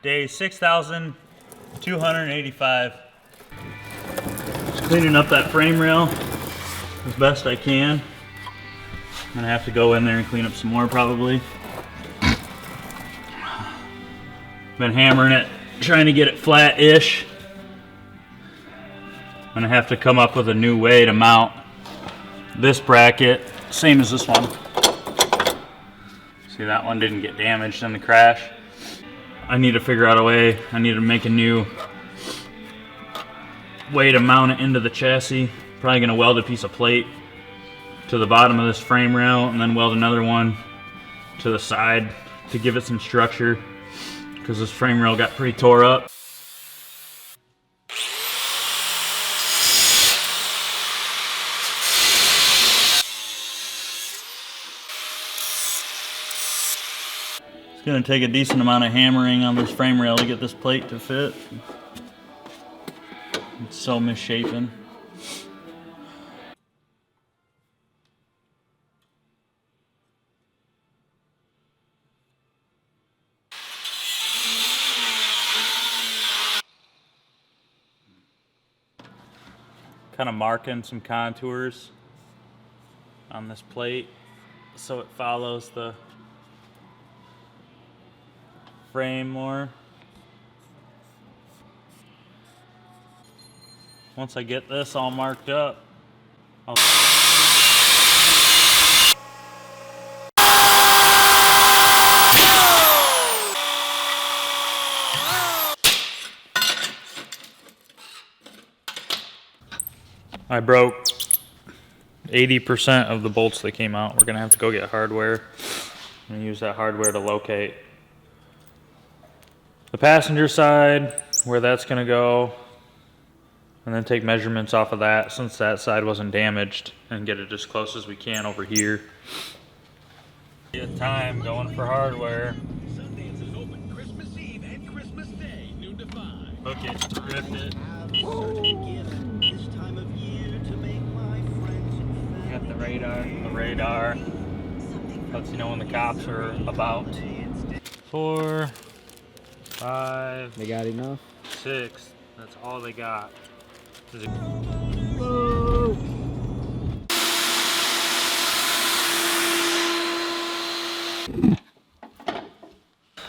Day 6,285. Just cleaning up that frame rail as best I can. I'm gonna have to go in there and clean up some more probably. Been hammering it, trying to get it flat-ish. I'm gonna have to come up with a new way to mount this bracket, same as this one. See, that one didn't get damaged in the crash. I need to figure out a way. I need to make a new way to mount it into the chassis. Probably gonna weld a piece of plate to the bottom of this frame rail and then weld another one to the side to give it some structure, because this frame rail got pretty tore up. It's going to take a decent amount of hammering on this frame rail to get this plate to fit. It's so misshapen. Kind of marking some contours on this plate so it follows the frame more. Once I get this all marked up, I broke 80% of the bolts that came out. We're gonna have to go get hardware and use that hardware to locate the passenger side, where that's gonna go, and then take measurements off of that since that side wasn't damaged and get it as close as we can over here. Get time going for hardware. Sundays is open Christmas Eve and Christmas Day, noon to 5. Hook it, rift it. Got the radar. The radar lets you know when the cops are about. 4, 5. They got enough? 6. That's all they got. Whoa.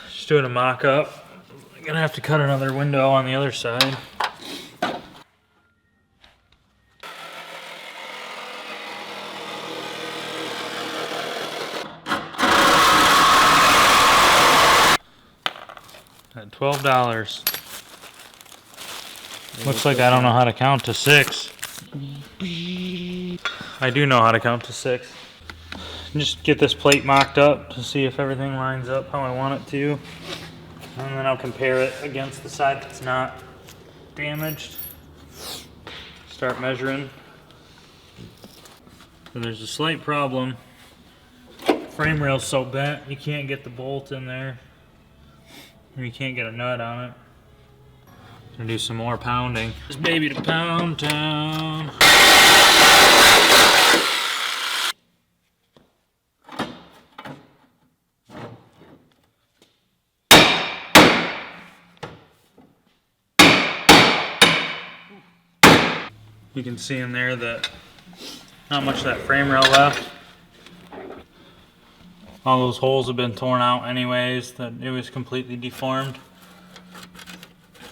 Just doing a mock-up. I'm gonna have to cut another window on the other side. At $12. Looks like I don't know how to count to 6. I do know how to count to 6. Just get this plate mocked up to see if everything lines up how I want it to. And then I'll compare it against the side that's not damaged. Start measuring. And there's a slight problem. Frame rail's so bent, you can't get the bolt in there. Or you can't get a nut on it. Gonna do some more pounding. This baby to Pound Town. You can see in there that not much of that frame rail left. All those holes have been torn out anyways, that it was completely deformed.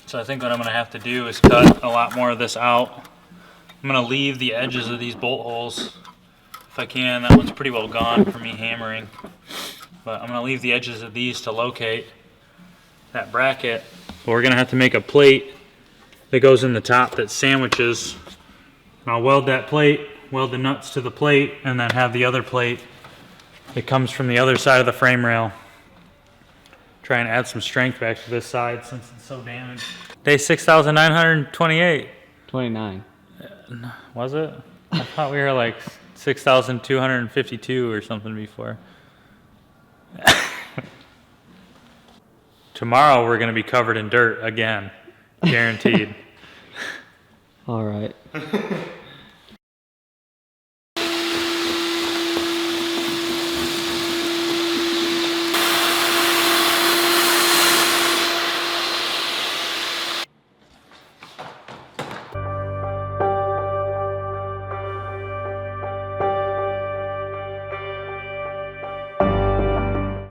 So I think what I'm gonna have to do is cut a lot more of this out. I'm gonna leave the edges of these bolt holes if I can. That one's pretty well gone for me hammering. But I'm gonna leave the edges of these to locate that bracket. But we're gonna have to make a plate that goes in the top that sandwiches. And I'll weld that plate, weld the nuts to the plate, and then have the other plate that comes from the other side of the frame rail. Try and add some strength back to this side since it's so damaged. Day 6,928. 29. Was it? I thought we were like 6,252 or something before. Tomorrow we're gonna be covered in dirt again, guaranteed. All right.